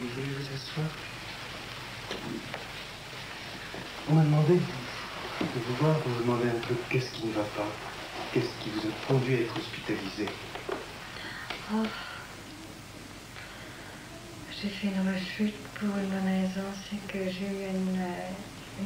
Vous voulez vous asseoir? On m'a demandé de vous voir pour vous demander un peu qu'est-ce qui ne va pas. Qu'est-ce qui vous a conduit à être hospitalisé? Oh. J'ai fait une rechute pour une bonne raison, c'est que j'ai eu une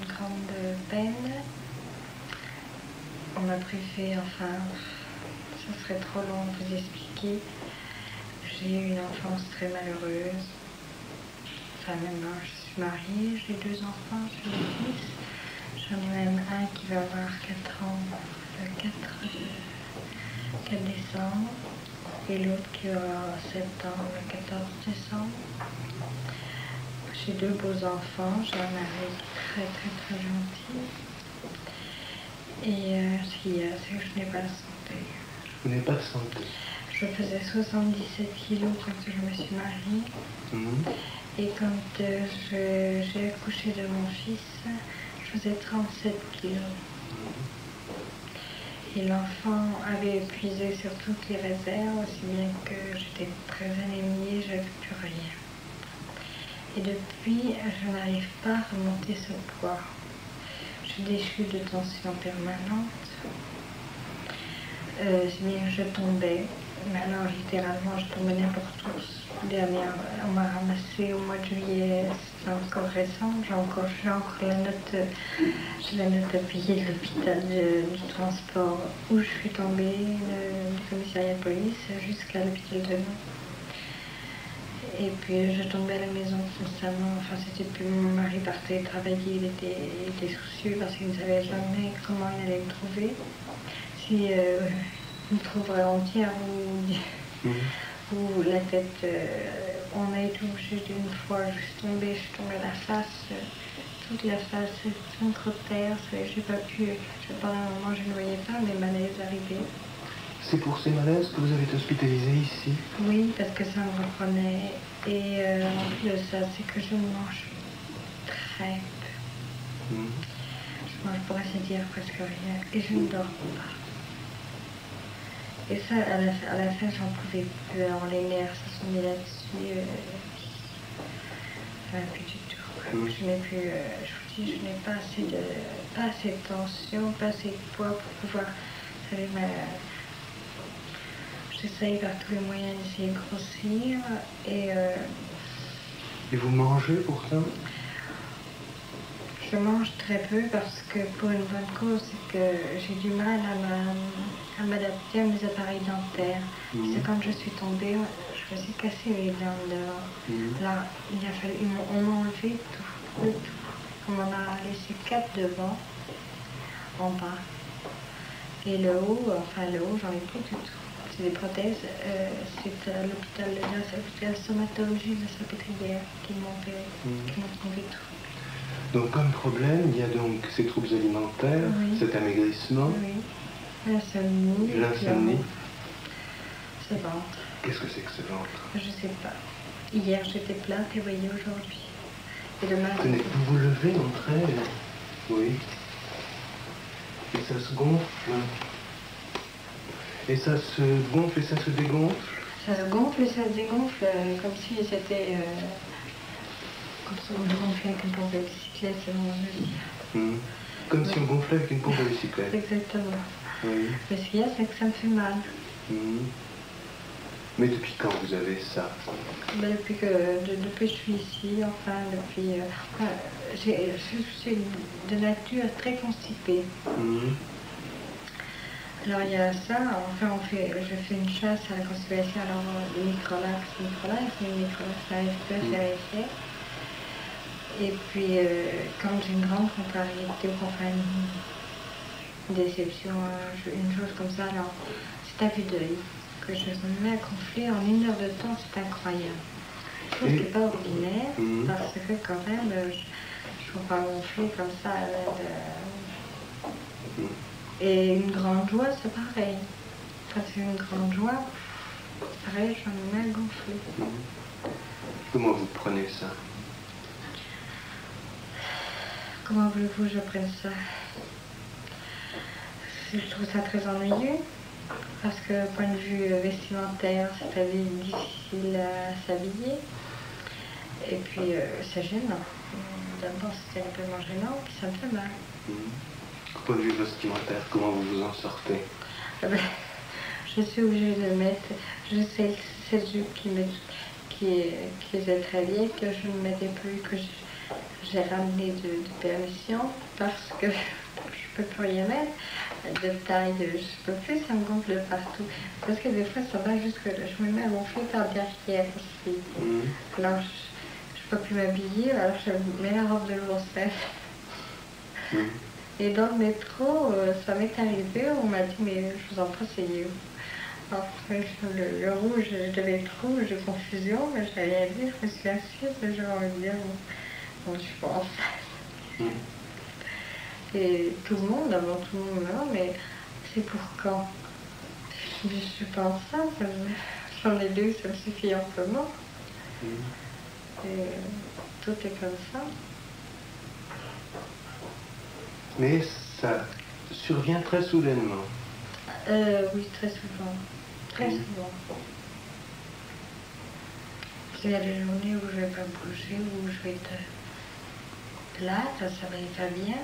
grande peine. On m'a privé, enfin, ça serait trop long de vous expliquer. J'ai eu une enfance très malheureuse. Enfin, maintenant, je suis mariée, j'ai 2 enfants, j'ai 2 fils. J'en ai même un qui va avoir 4 ans le 4 décembre. Et l'autre qui aura 7 ans le 14 décembre. J'ai 2 beaux enfants, j'ai un mari très gentil. Et ce qu'il y a, c'est que je n'ai pas de santé. Vous n'avez pas de santé? Je faisais 77 kilos quand je me suis mariée. Et quand j'ai accouché de mon fils, je faisais 37 kilos. Et l'enfant avait épuisé sur toutes les réserves, aussi bien que j'étais très anémiée, je n'avais plus rien. Et depuis, je n'arrive pas à remonter ce poids. J'ai des chutes de tension permanentes. Si bien que je tombais, mais alors littéralement je tombais n'importe où. Dernière, on m'a ramassé au mois de juillet, c'est encore récent, j'ai encore la note, j'ai la note appuyée de l'hôpital du transport où je suis tombée, du commissariat de police jusqu'à l'hôpital de Nantes. Et puis je tombais à la maison constamment, enfin c'était plus, mon mari partait travailler, il était soucieux parce qu'il ne savait jamais comment il allait me trouver. Si il me trouverait entière ou la tête, on a été obligé d'une fois, je suis tombée la face, toute la face contre terre, j'ai pas pu, pendant un moment je ne voyais pas mes malaises arriver. C'est pour ces malaises que vous avez été hospitalisé ici? Oui, parce que ça me reprenait. Et en plus de ça, c'est que je mange très peu. Je mange, pour ainsi dire, presque rien. Et je ne dors pas. Et ça, à la fin, j'en pouvais plus. Alors les nerfs se sont mis là-dessus. Enfin, plus du tout. Je n'ai plus, je vous dis, je n'ai pas assez de tension, pas assez de poids pour pouvoir, vous savez, j'essaye par tous les moyens d'essayer de grossir. Et vous mangez pourtant? Je mange très peu parce que pour une bonne cause, c'est que j'ai du mal à m'adapter à mes appareils dentaires. C'est quand je suis tombée, je me suis cassé les dents dehors. Là, il a fallu, on m'a enlevé tout. On m'en a laissé 4 devant, en bas. Et le haut, j'en ai plus du tout. C'est des prothèses, c'est à l'hôpital de Grasse, à l'hôpital stomatologie de Salpêtrière qui m'ont trouvé tout. Donc comme problème, il y a donc ces troubles alimentaires, cet amaigrissement, l'insomnie, ce ventre. Qu'est-ce que c'est que ce ventre? Je sais pas. Hier j'étais plate et voyez aujourd'hui. Et demain. Vous vous levez entre elles? Oui. Et ça se gonfle. Et ça se gonfle et ça se dégonfle? Ça se gonfle et ça se dégonfle comme si c'était... comme si on gonflait avec une pompe à bicyclette, c'est vraiment dire. Comme si on gonflait avec une pompe à bicyclette. Exactement. Oui. Mais ce qu'il y a, c'est que ça me fait mal. Mais depuis quand vous avez ça? Depuis que je suis ici, enfin, depuis... je suis de nature très constipée. Alors il y a ça, enfin je fais une chasse à la constipation, alors microlax, n'arrive plus à faire effet. Et puis quand j'ai une grande contrariété ou enfin une déception, une chose comme ça, alors c'est à vue d'œil que je me mets à gonfler en 1 heure de temps, c'est incroyable. Chose qui n'est pas ordinaire, parce que quand même, je ne peux pas gonfler comme ça. Et une grande joie, c'est pareil. Quand c'est une grande joie, pareil, j'en ai mal gonflé. Comment vous prenez ça? Comment voulez-vous que je prenne ça? Je trouve ça très ennuyeux, parce que point de vue vestimentaire, c'est difficile à s'habiller. Et puis, c'est gênant. D'abord, c'est terriblement gênant, puis ça me fait mal. Au point de vue vestimentaire, comment vous vous en sortez? Ah ben, je suis obligée de mettre, je sais que cette jupe qui est très vieille, que je ne mettais plus, que j'ai ramené de permission, parce que je peux plus rien mettre. De taille, je peux plus, ça me gonfle de partout. Parce que des fois, ça va jusque là. Je me mets à gonfler par derrière aussi. Alors, je peux plus m'habiller, alors je mets la robe de grossesse. Et dans le métro, ça m'est arrivé, on m'a dit, mais je vous en prie, asseyez où? Alors, le rouge, je devais être rouge de confusion, mais je n'avais rien dit, je me suis assise, et j'ai envie de dire, bon, je pense. Et tout le monde, avant tout le monde, non, mais c'est pour quand? Je pense ça, j'en ai deux, ça me suffit amplement. Et tout est comme ça. Mais ça survient très soudainement. Oui, très souvent. Très souvent. Il y a des journées où je ne vais pas bouger, où je vais être plate, ça va être bien.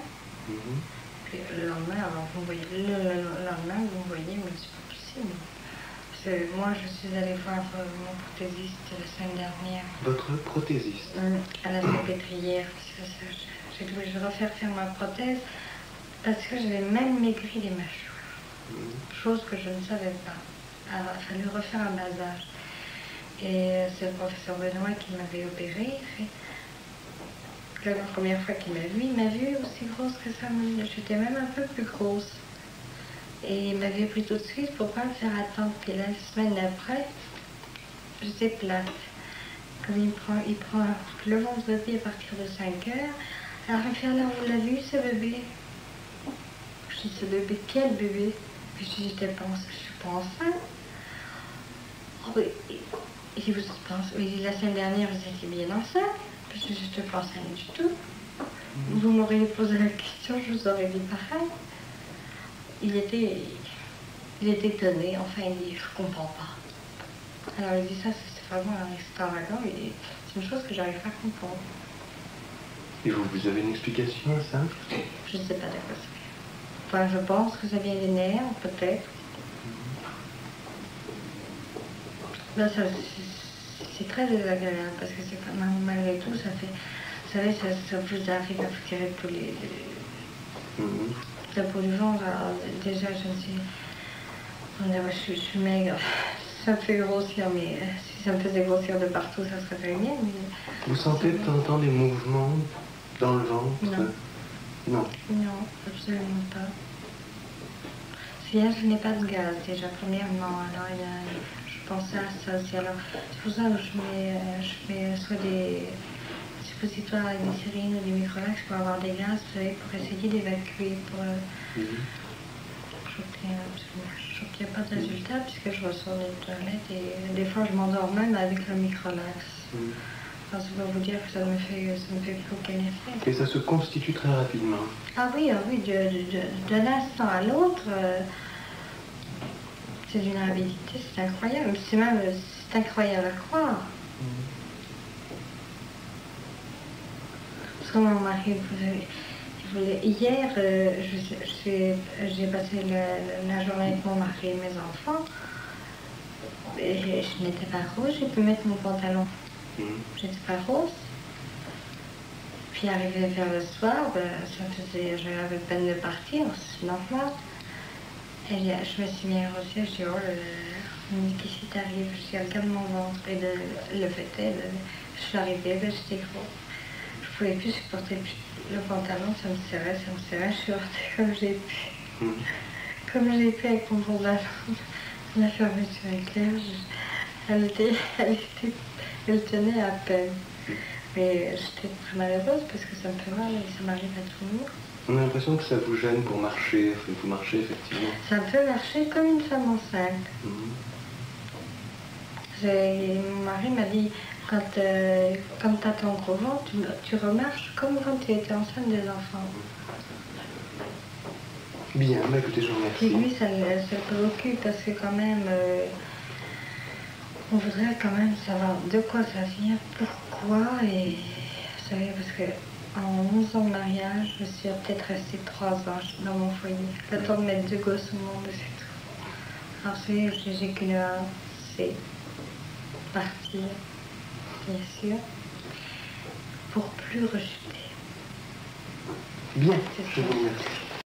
Puis le lendemain, alors vous voyez, le lendemain, vous voyez, mais c'est pas possible. Parce que moi, je suis allée voir mon prothésiste la semaine dernière. Votre prothésiste? À la Salpêtrière, parce que j'ai dû refaire faire ma prothèse, parce que j'avais même maigri les mâchoires. Chose que je ne savais pas. Alors, il a fallu refaire un basage. Et c'est le professeur Benoît qui m'avait opéré. La première fois qu'il m'a vu aussi grosse que ça. J'étais même un peu plus grosse. Et il m'a vu pris tout de suite pour ne pas me faire attendre. Puis la semaine d'après, j'étais plate. Comme il prend le vendredi à partir de 5 heures. Alors il me fait, alors vous l'avez vu ce bébé? Je dis, ce bébé, quel bébé? Puis je dis, je suis pas enceinte. Oh, oui. Il dit, la semaine dernière, vous étiez bien enceinte. Puis je dis, je ne te pense rien du tout. Vous m'auriez posé la question, je vous aurais dit pareil. Il était étonné, enfin il dit, je comprends pas. Alors il dit, ça c'est vraiment extravagant, c'est une chose que j'arrive pas à comprendre. Et vous avez une explication à ça? Je ne sais pas de quoi ça vient. Enfin, je pense que ça vient des nerfs, peut-être. Ben, c'est très désagréable, parce que c'est quand même, malgré tout, ça fait... Vous savez, ça vous arrive à vous tirer tous les... La peau du ventre, alors déjà, je suis maigre. Ça me fait grossir, mais si ça me faisait grossir de partout, ça serait très bien. Mais... Vous sentez de temps en temps des mouvements dans le ventre? Non. Non. Non, absolument pas. Je n'ai pas de gaz, déjà, premièrement. Alors, je pensais à ça aussi. Alors, c'est pour ça que je mets soit des suppositoires avec des sérines ou des microlax pour avoir des gaz, vous savez, pour essayer d'évacuer, pour... Je trouve qu'il n'y a pas de résultat puisque je ressors des toilettes et des fois je m'endors même avec le microlax. Alors, ça va vous dire que ça me fait plus aucun effet. Et ça se constitue très rapidement? Ah oui, d'un instant à l'autre, c'est d'une rapidité, c'est incroyable. C'est incroyable à croire. Parce que mon mari voulait... Hier, j'ai passé la journée avec mon mari et mes enfants. Et je n'étais pas rose, j'ai pu mettre mon pantalon. J'étais pas rose. Puis arrivé vers le soir, j'avais peine de partir, c'est normal. Et je me suis mis à rougir, je dis, oh là là, qu'est-ce qui t'arrive? Je dis, regarde mon ventre. Et le fait est, je suis arrivée, j'étais gros. Je ne pouvais plus supporter le pantalon, ça me serrait, je suis rentrée comme j'ai pu. Comme j'ai pu avec mon pantalon. La fermeture éclair, elle tenait à peine. Mais j'étais très malheureuse parce que ça me fait mal et ça m'arrive à tout le monde. On a l'impression que ça vous gêne pour marcher, vous marchez effectivement. Ça me fait marcher comme une femme enceinte. Mon mari m'a dit, quand tu as ton gros ventre, tu remarches comme quand tu étais enceinte des enfants. Bien, bah écoutez, je vous remercie. Et lui, ça le préoccupe parce que quand même, on voudrait quand même savoir de quoi ça vient, pourquoi. poids et vous savez, parce que en 11 ans de mariage, je suis peut-être restée 3 ans dans mon foyer. Le temps de mettre 2 gosses au monde, c'est tout. Ensuite, j'ai qu'une hâte, c'est partir, bien sûr, pour plus rejeter. Bien, C'est je ça. vous remercie.